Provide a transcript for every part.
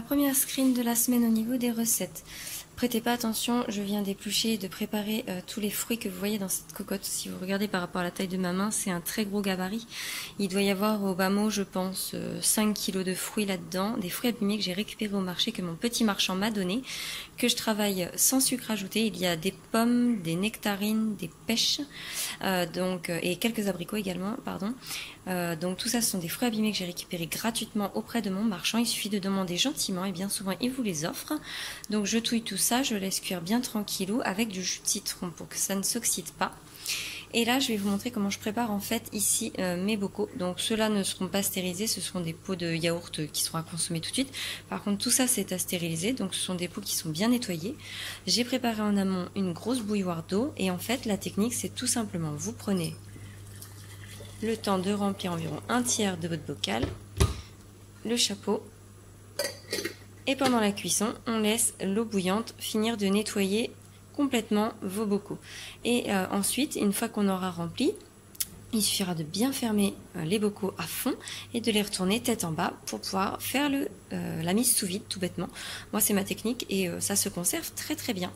première screen de la semaine au niveau des recettes. Prêtez pas attention, je viens d'éplucher et de préparer tous les fruits que vous voyez dans cette cocotte. Si vous regardez par rapport à la taille de ma main, c'est un très gros gabarit. Il doit y avoir au bas mot, je pense, 5 kg de fruits là-dedans. Des fruits abîmés que j'ai récupérés au marché, que mon petit marchand m'a donné, que je travaille sans sucre ajouté. Il y a des pommes, des nectarines, des pêches, et quelques abricots également, pardon. Donc tout ça, ce sont des fruits abîmés que j'ai récupérés gratuitement auprès de mon marchand. Il suffit de demander gentiment et bien souvent il vous les offre. Donc je touille tout ça, je laisse cuire bien tranquillou avec du jus de citron pour que ça ne s'oxyde pas. Et là je vais vous montrer comment je prépare en fait ici mes bocaux. Donc ceux-là ne seront pas stérilisés, ce seront des pots de yaourt qui seront à consommer tout de suite. Par contre tout ça c'est à stériliser, donc ce sont des pots qui sont bien nettoyés. J'ai préparé en amont une grosse bouilloire d'eau et en fait la technique c'est tout simplement vous prenez le temps de remplir environ un tiers de votre bocal, le chapeau, et pendant la cuisson, on laisse l'eau bouillante finir de nettoyer complètement vos bocaux. Et ensuite, une fois qu'on aura rempli, il suffira de bien fermer les bocaux à fond et de les retourner tête en bas pour pouvoir faire la mise sous vide tout bêtement. Moi, c'est ma technique et ça se conserve très très bien.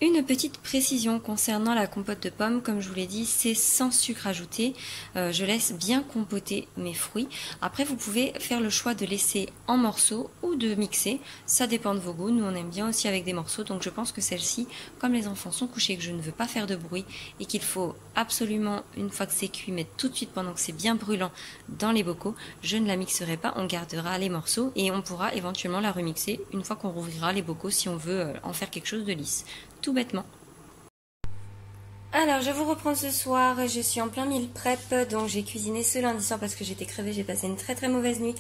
Une petite précision concernant la compote de pommes, comme je vous l'ai dit, c'est sans sucre ajouté. Je laisse bien compoter mes fruits. Après, vous pouvez faire le choix de laisser en morceaux ou de mixer. Ça dépend de vos goûts. Nous, on aime bien aussi avec des morceaux. Donc, je pense que celle-ci, comme les enfants sont couchés, que je ne veux pas faire de bruit et qu'il faut absolument, une fois que c'est cuit, mettre tout de suite pendant que c'est bien brûlant dans les bocaux, je ne la mixerai pas. On gardera les morceaux et on pourra éventuellement la remixer une fois qu'on rouvrira les bocaux si on veut en faire quelque chose de lisse. Tout bêtement. Alors je vous reprends ce soir, je suis en plein meal prep, donc j'ai cuisiné ce lundi soir parce que j'étais crevée, j'ai passé une très très mauvaise nuit.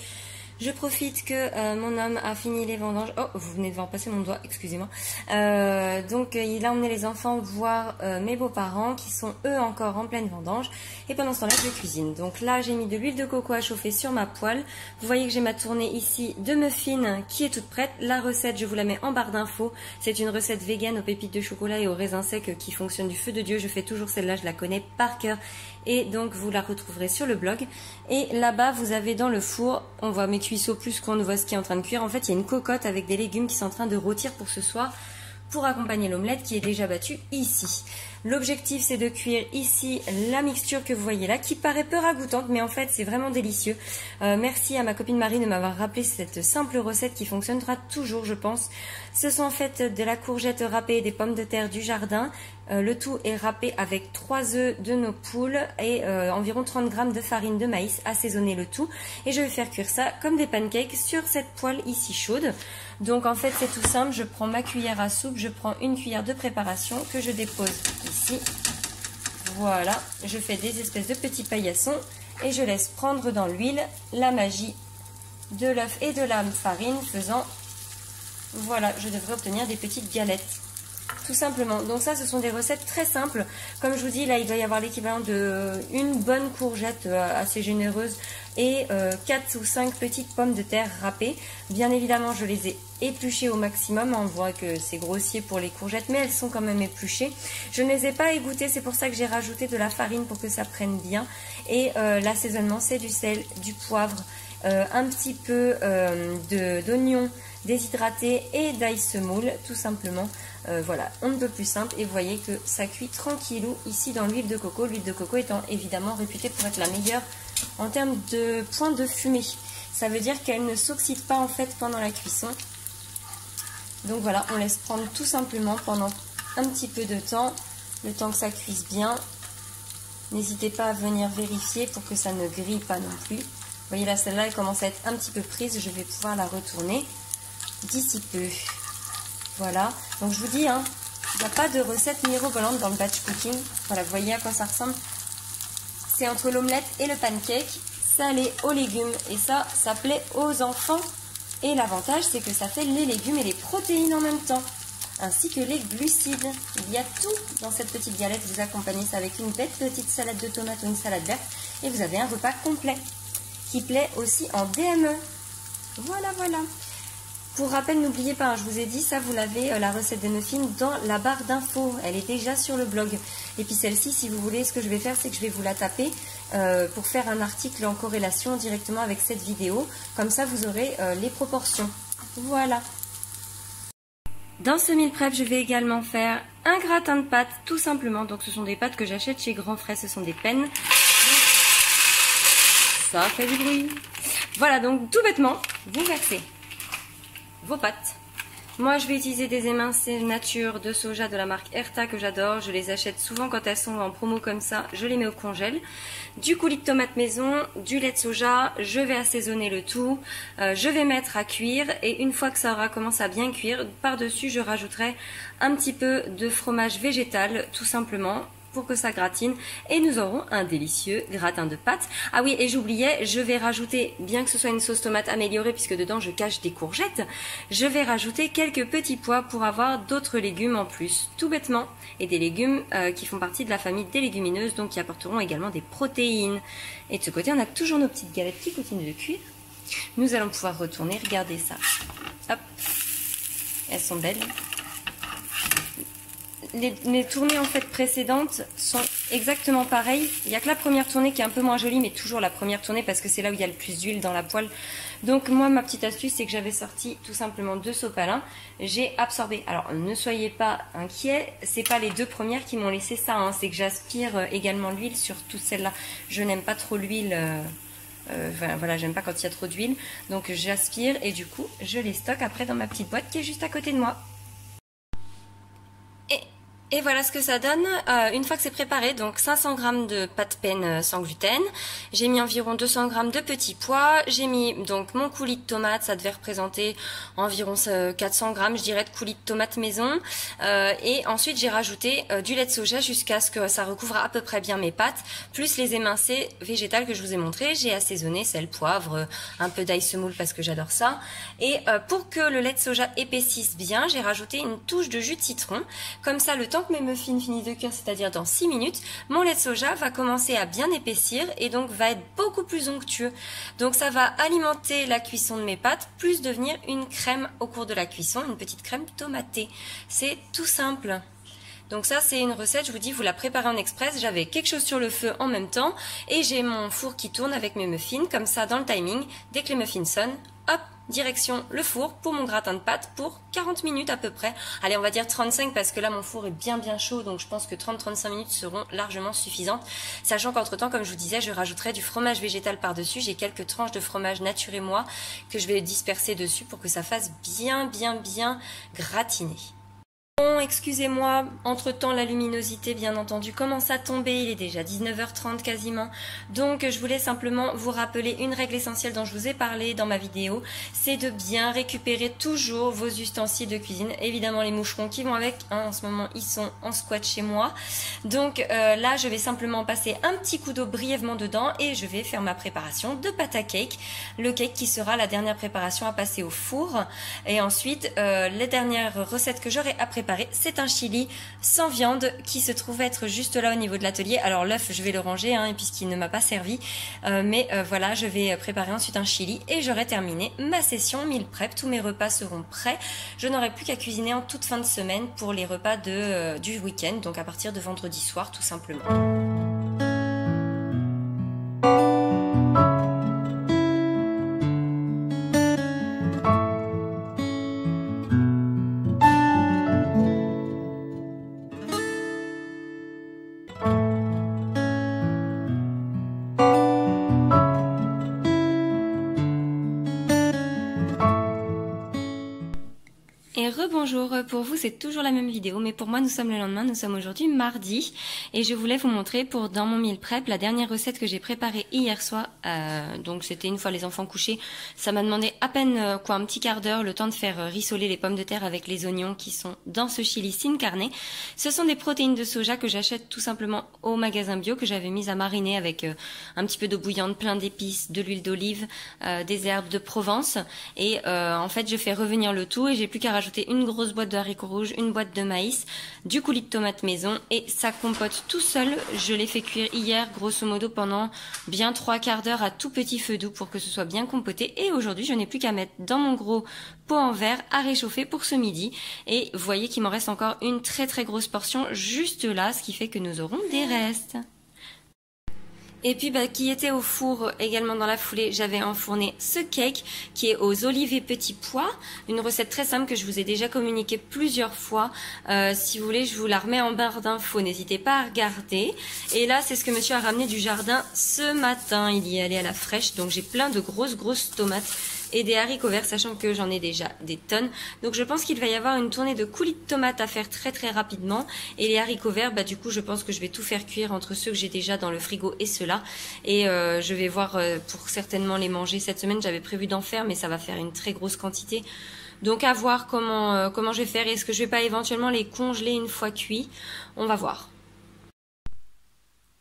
Je profite que mon homme a fini les vendanges. Oh, vous venez de voir passer mon doigt, excusez-moi. Donc il a emmené les enfants voir mes beaux-parents qui sont eux encore en pleine vendange. Et pendant ce temps-là, je cuisine. Donc là, j'ai mis de l'huile de coco à chauffer sur ma poêle. Vous voyez que j'ai ma tournée ici de muffins qui est toute prête. La recette, je vous la mets en barre d'infos. C'est une recette vegan aux pépites de chocolat et aux raisins secs qui fonctionne du feu de Dieu. Je fais toujours celle-là, je la connais par cœur. Et donc vous la retrouverez sur le blog. Et là-bas vous avez dans le four, on voit mes cuisseaux plus qu'on ne voit ce qui est en train de cuire. En fait il y a une cocotte avec des légumes qui sont en train de rôtir pour ce soir pour accompagner l'omelette qui est déjà battue ici. L'objectif c'est de cuire ici la mixture que vous voyez là qui paraît peu ragoûtante mais en fait c'est vraiment délicieux. Merci à ma copine Marie de m'avoir rappelé cette simple recette qui fonctionnera toujours je pense. Ce sont en fait de la courgette râpée et des pommes de terre du jardin. Le tout est râpé avec 3 œufs de nos poules et environ 30 g de farine de maïs, assaisonner le tout. Et je vais faire cuire ça comme des pancakes sur cette poêle ici chaude. Donc en fait c'est tout simple, je prends ma cuillère à soupe, je prends une cuillère de préparation que je dépose ici. Voilà, je fais des espèces de petits paillassons et je laisse prendre dans l'huile la magie de l'œuf et de la farine faisant, voilà, je devrais obtenir des petites galettes. Tout simplement. Donc ça, ce sont des recettes très simples. Comme je vous dis, là, il doit y avoir l'équivalent de une bonne courgette assez généreuse et 4 ou 5 petites pommes de terre râpées. Bien évidemment, je les ai épluchées au maximum. On voit que c'est grossier pour les courgettes, mais elles sont quand même épluchées. Je ne les ai pas égouttées, c'est pour ça que j'ai rajouté de la farine pour que ça prenne bien. Et l'assaisonnement, c'est du sel, du poivre, un petit peu d'oignon déshydraté et d'ail semoule, tout simplement. Voilà, on ne peut plus simple et vous voyez que ça cuit tranquillou ici dans l'huile de coco. L'huile de coco étant évidemment réputée pour être la meilleure en termes de point de fumée. Ça veut dire qu'elle ne s'oxyde pas en fait pendant la cuisson. Donc voilà, on laisse prendre tout simplement pendant un petit peu de temps, le temps que ça cuise bien. N'hésitez pas à venir vérifier pour que ça ne grille pas non plus. Vous voyez là, celle-là, elle commence à être un petit peu prise. Je vais pouvoir la retourner d'ici peu. Voilà, donc je vous dis, hein, il n'y a pas de recette mirobolante dans le batch cooking. Voilà, vous voyez à quoi ça ressemble. C'est entre l'omelette et le pancake, salé aux légumes. Et ça plaît aux enfants. Et l'avantage, c'est que ça fait les légumes et les protéines en même temps, ainsi que les glucides. Il y a tout dans cette petite galette. Vous accompagnez ça avec une belle petite salade de tomates ou une salade verte. Et vous avez un repas complet qui plaît aussi en DME. Voilà, voilà. Pour rappel, n'oubliez pas, hein, je vous ai dit, ça vous l'avez, la recette des muffins, dans la barre d'infos. Elle est déjà sur le blog. Et puis celle-ci, si vous voulez, ce que je vais faire, c'est que je vais vous la taper pour faire un article en corrélation directement avec cette vidéo. Comme ça, vous aurez les proportions. Voilà. Dans ce meal prep, je vais également faire un gratin de pâtes, tout simplement. Donc ce sont des pâtes que j'achète chez Grand Frais, ce sont des pennes. Donc, ça fait du bruit. Voilà, donc tout bêtement, vous versez vos pâtes. Moi, je vais utiliser des émincés nature de soja de la marque Erta que j'adore. Je les achète souvent quand elles sont en promo comme ça. Je les mets au congèle. Du coulis de tomate maison, du lait de soja. Je vais assaisonner le tout. Je vais mettre à cuire. Et une fois que ça aura commencé à bien cuire, par-dessus, je rajouterai un petit peu de fromage végétal, tout simplement, pour que ça gratine, et nous aurons un délicieux gratin de pâtes. Ah oui, et j'oubliais, je vais rajouter, bien que ce soit une sauce tomate améliorée puisque dedans je cache des courgettes, je vais rajouter quelques petits pois pour avoir d'autres légumes en plus, tout bêtement, et des légumes qui font partie de la famille des légumineuses, donc qui apporteront également des protéines. Et de ce côté, on a toujours nos petites galettes qui continuent de cuire. Nous allons pouvoir retourner, regardez ça. Hop, elles sont belles. Les tournées en fait précédentes sont exactement pareilles. Il n'y a que la première tournée qui est un peu moins jolie, mais toujours la première tournée parce que c'est là où il y a le plus d'huile dans la poêle. Donc moi, ma petite astuce, c'est que j'avais sorti tout simplement 2 sopalins. J'ai absorbé. Alors ne soyez pas inquiets, c'est pas les 2 premières qui m'ont laissé ça, hein. C'est que j'aspire également l'huile sur toutes celles-là. Je n'aime pas trop l'huile. Voilà, j'aime pas quand il y a trop d'huile. Donc j'aspire et du coup, je les stocke après dans ma petite boîte qui est juste à côté de moi. Et voilà ce que ça donne une fois que c'est préparé. Donc 500 g de pâte peine sans gluten. J'ai mis environ 200 g de petits pois. J'ai mis donc mon coulis de tomate. Ça devait représenter environ 400 g, je dirais, de coulis de tomate maison. Et ensuite j'ai rajouté du lait de soja jusqu'à ce que ça recouvre à peu près bien mes pâtes. Plus les émincés végétales que je vous ai montré. J'ai assaisonné sel, poivre, un peu d'ail semoule parce que j'adore ça. Et pour que le lait de soja épaississe bien, j'ai rajouté une touche de jus de citron. Comme ça, le temps que mes muffins finissent de cuire, c'est-à-dire dans 6 minutes, mon lait de soja va commencer à bien épaissir et donc va être beaucoup plus onctueux. Donc ça va alimenter la cuisson de mes pâtes, plus devenir une crème au cours de la cuisson, une petite crème tomatée. C'est tout simple. Donc ça, c'est une recette, je vous dis, vous la préparez en express. J'avais quelque chose sur le feu en même temps et j'ai mon four qui tourne avec mes muffins, comme ça, dans le timing. Dès que les muffins sonnent, hop, direction le four pour mon gratin de pâtes pour 40 minutes à peu près. Allez, on va dire 35 parce que là, mon four est bien chaud, donc je pense que 30-35 minutes seront largement suffisantes. Sachant qu'entre temps, comme je vous disais, je rajouterai du fromage végétal par-dessus. J'ai quelques tranches de fromage nature et moi que je vais disperser dessus pour que ça fasse bien gratiner. Bon, excusez-moi, entre-temps la luminosité bien entendu commence à tomber, il est déjà 19h30 quasiment, donc je voulais simplement vous rappeler une règle essentielle dont je vous ai parlé dans ma vidéo, c'est de bien récupérer toujours vos ustensiles de cuisine, évidemment les moucherons qui vont avec, hein, en ce moment ils sont en squat chez moi, donc là je vais simplement passer un petit coup d'eau brièvement dedans et je vais faire ma préparation de pâte à cake, le cake qui sera la dernière préparation à passer au four, et ensuite les dernières recettes que j'aurai à préparer, c'est un chili sans viande qui se trouve être juste là au niveau de l'atelier. Alors l'œuf, je vais le ranger hein, puisqu'il ne m'a pas servi. Mais voilà, je vais préparer ensuite un chili et j'aurai terminé ma session meal prep. Tous mes repas seront prêts. Je n'aurai plus qu'à cuisiner en toute fin de semaine pour les repas du week-end, donc à partir de vendredi soir tout simplement. Et rebonjour, pour vous c'est toujours la même vidéo, mais pour moi nous sommes le lendemain, nous sommes aujourd'hui mardi, et je voulais vous montrer dans mon meal prep la dernière recette que j'ai préparée hier soir, donc c'était une fois les enfants couchés, ça m'a demandé à peine un petit quart d'heure, le temps de faire rissoler les pommes de terre avec les oignons qui sont dans ce chili sin carne. Ce sont des protéines de soja que j'achète tout simplement au magasin bio, que j'avais mis à mariner avec un petit peu d'eau bouillante, plein d'épices, de l'huile d'olive, des herbes de Provence, et en fait je fais revenir le tout et j'ai plus qu'à rajouter une grosse boîte de haricots rouges, une boîte de maïs, du coulis de tomates maison et ça compote tout seul. Je l'ai fait cuire hier grosso modo pendant bien 3/4 d'heure à tout petit feu doux pour que ce soit bien compoté. Et aujourd'hui je n'ai plus qu'à mettre dans mon gros pot en verre à réchauffer pour ce midi. Et vous voyez qu'il m'en reste encore une très grosse portion juste là, ce qui fait que nous aurons des restes. Et puis qui était au four également dans la foulée, j'avais enfourné ce cake qui est aux olives et petits pois. Une recette très simple que je vous ai déjà communiquée plusieurs fois. Si vous voulez, je vous la remets en barre d'infos, n'hésitez pas à regarder. Et là, c'est ce que monsieur a ramené du jardin ce matin. Il y est allé à la fraîche, donc j'ai plein de grosses tomates et des haricots verts, sachant que j'en ai déjà des tonnes. Donc je pense qu'il va y avoir une tournée de coulis de tomates à faire très rapidement. Et les haricots verts, du coup je pense que je vais tout faire cuire entre ceux que j'ai déjà dans le frigo et ceux-là. Et je vais voir pour certainement les manger cette semaine. J'avais prévu d'en faire, mais ça va faire une très grosse quantité. Donc à voir comment je vais faire. Est-ce que je vais pas éventuellement les congeler une fois cuits? On va voir.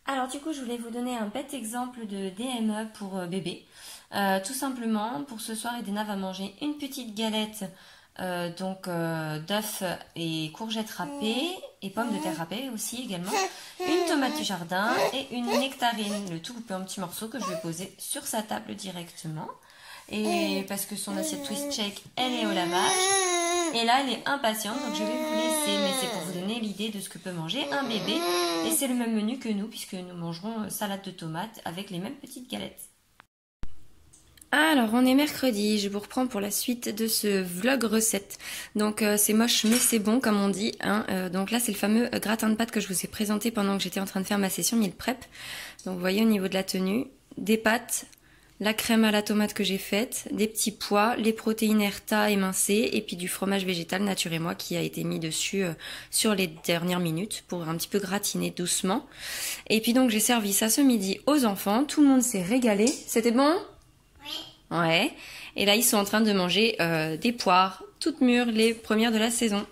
Alors du coup, je voulais vous donner un bête exemple de DME pour bébé. Tout simplement, pour ce soir, Edena va manger une petite galette d'œufs et courgettes râpées et pommes de terre râpées aussi également, une tomate du jardin et une nectarine, le tout coupé en petits morceaux que je vais poser sur sa table directement. Et parce que son assiette twist shake, elle est au lavage. Et là, elle est impatiente, donc je vais vous laisser. Mais c'est pour vous donner l'idée de ce que peut manger un bébé. Et c'est le même menu que nous, puisque nous mangerons salade de tomates avec les mêmes petites galettes. Alors, on est mercredi, je vous reprends pour la suite de ce vlog recette. Donc, c'est moche, mais c'est bon, comme on dit. Donc là, c'est le fameux gratin de pâtes que je vous ai présenté pendant que j'étais en train de faire ma session meal prep. Donc, vous voyez au niveau de la tenue, des pâtes, la crème à la tomate que j'ai faite, des petits pois, les protéines Erta émincées et puis du fromage végétal Nature et Moi qui a été mis dessus sur les dernières minutes pour un petit peu gratiner doucement. Et puis donc j'ai servi ça ce midi aux enfants, tout le monde s'est régalé. C'était bon ? Oui. Ouais. Et là ils sont en train de manger des poires toutes mûres, les premières de la saison.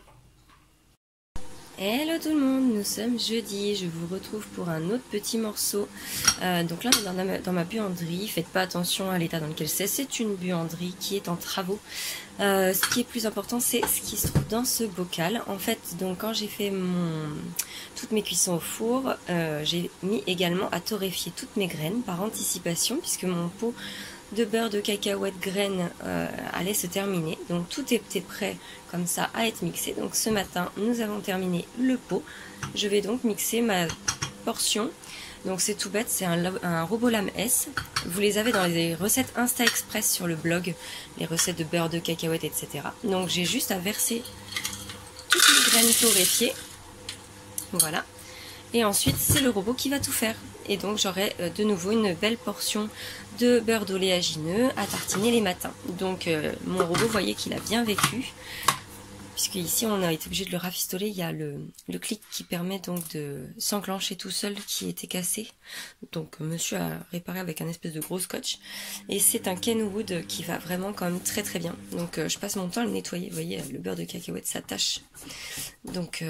Hello tout le monde, nous sommes jeudi, je vous retrouve pour un autre petit morceau. Donc là on est dans ma buanderie, faites pas attention à l'état dans lequel c'est une buanderie qui est en travaux. Ce qui est plus important c'est ce qui se trouve dans ce bocal. En fait donc quand j'ai fait toutes mes cuissons au four, j'ai mis également à torréfier toutes mes graines par anticipation puisque mon pot de beurre de cacahuète graines allait se terminer. Donc tout était prêt comme ça à être mixé. Donc ce matin, nous avons terminé le pot. Je vais donc mixer ma portion. Donc c'est tout bête, c'est un robot lame S. Vous les avez dans les recettes Insta Express sur le blog, les recettes de beurre de cacahuète, etc. Donc j'ai juste à verser toutes les graines torréfiées. Voilà. Et ensuite, c'est le robot qui va tout faire. Et donc, j'aurai de nouveau une belle portion de beurre d'oléagineux à tartiner les matins. Donc, mon robot, vous voyez qu'il a bien vécu. Puisque ici, on a été obligé de le rafistoler. Il y a le clic qui permet donc de s'enclencher tout seul qui était cassé. Donc, monsieur a réparé avec un espèce de gros scotch. Et c'est un Kenwood qui va vraiment quand même très bien. Donc, je passe mon temps à le nettoyer. Vous voyez, le beurre de cacahuète s'attache. Donc,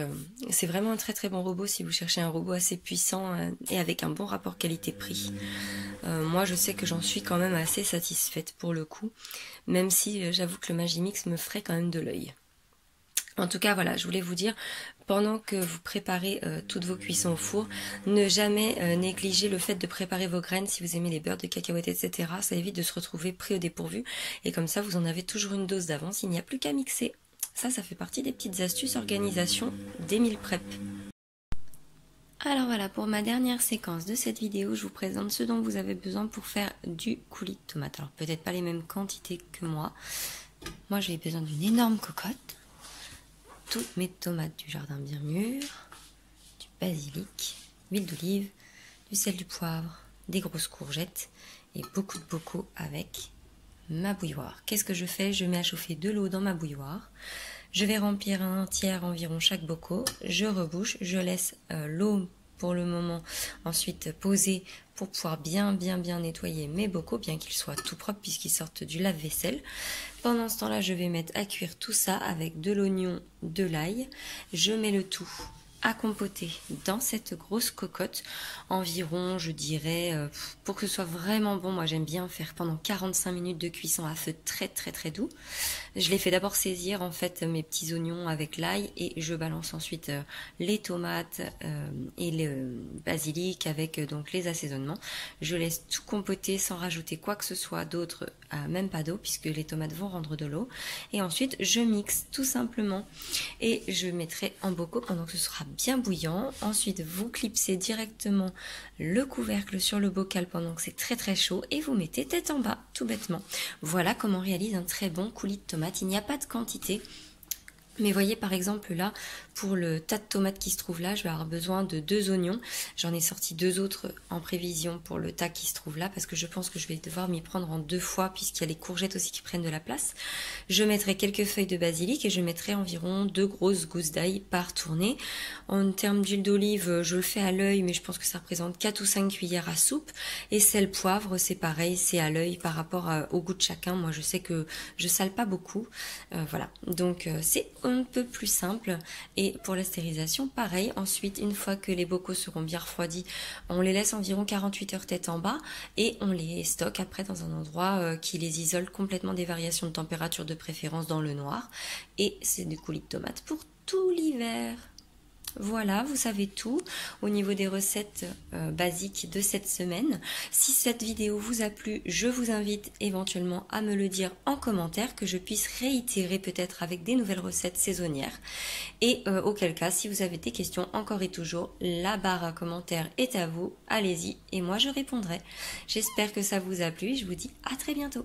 c'est vraiment un très bon robot si vous cherchez un robot assez puissant et avec un bon rapport qualité-prix. Moi, je sais que j'en suis quand même assez satisfaite pour le coup. Même si j'avoue que le Magimix me ferait quand même de l'œil. En tout cas, voilà, je voulais vous dire, pendant que vous préparez toutes vos cuissons au four, ne jamais négliger le fait de préparer vos graines si vous aimez les beurres de cacahuètes, etc. Ça évite de se retrouver pris au dépourvu. Et comme ça, vous en avez toujours une dose d'avance, il n'y a plus qu'à mixer. Ça fait partie des petites astuces organisation des meal prep. Alors voilà, pour ma dernière séquence de cette vidéo, je vous présente ce dont vous avez besoin pour faire du coulis de tomate. Alors peut-être pas les mêmes quantités que moi. Moi, j'ai besoin d'une énorme cocotte. Toutes mes tomates du jardin bien mûres, du basilic, huile d'olive, du sel, du poivre, des grosses courgettes et beaucoup de bocaux avec ma bouilloire. Qu'est-ce que je fais? Je mets à chauffer de l'eau dans ma bouilloire. Je vais remplir un tiers environ chaque bocaux. Je rebouche, je laisse l'eau pour le moment ensuite poser pour pouvoir bien nettoyer mes bocaux, bien qu'ils soient tout propres puisqu'ils sortent du lave-vaisselle. Pendant ce temps-là, je vais mettre à cuire tout ça avec de l'oignon, de l'ail. Je mets le tout à compoter dans cette grosse cocotte environ, je dirais, pour que ce soit vraiment bon, moi j'aime bien faire pendant 45 minutes de cuisson à feu très doux. Je les fais d'abord saisir en fait mes petits oignons avec l'ail et je balance ensuite les tomates et le basilic avec donc les assaisonnements. Je laisse tout compoter sans rajouter quoi que ce soit d'autre, même pas d'eau puisque les tomates vont rendre de l'eau. Et ensuite je mixe tout simplement et je mettrai en bocaux pendant que ce sera bien bouillant. Ensuite vous clipsez directement le couvercle sur le bocal pendant que c'est très chaud et vous mettez tête en bas tout bêtement. Voilà comment on réalise un très bon coulis de tomates. Il n'y a pas de quantité. Mais voyez par exemple là, pour le tas de tomates qui se trouve là, je vais avoir besoin de 2 oignons. J'en ai sorti 2 autres en prévision pour le tas qui se trouve là, parce que je pense que je vais devoir m'y prendre en 2 fois, puisqu'il y a les courgettes aussi qui prennent de la place. Je mettrai quelques feuilles de basilic et je mettrai environ 2 grosses gousses d'ail par tournée. En termes d'huile d'olive, je le fais à l'œil, mais je pense que ça représente 4 ou 5 cuillères à soupe. Et sel, poivre, c'est pareil, c'est à l'œil par rapport au goût de chacun. Moi je sais que je sale pas beaucoup. Voilà, donc c'est un peu plus simple. Et pour la stérilisation, pareil. Ensuite, une fois que les bocaux seront bien refroidis, on les laisse environ 48 heures tête en bas et on les stocke après dans un endroit qui les isole complètement des variations de température, de préférence dans le noir. Et c'est du coulis de tomates pour tout l'hiver. Voilà, vous savez tout au niveau des recettes basiques de cette semaine. Si cette vidéo vous a plu, je vous invite éventuellement à me le dire en commentaire, que je puisse réitérer peut-être avec des nouvelles recettes saisonnières. Et auquel cas, si vous avez des questions, encore et toujours, la barre à commentaires est à vous. Allez-y et moi je répondrai. J'espère que ça vous a plu et je vous dis à très bientôt.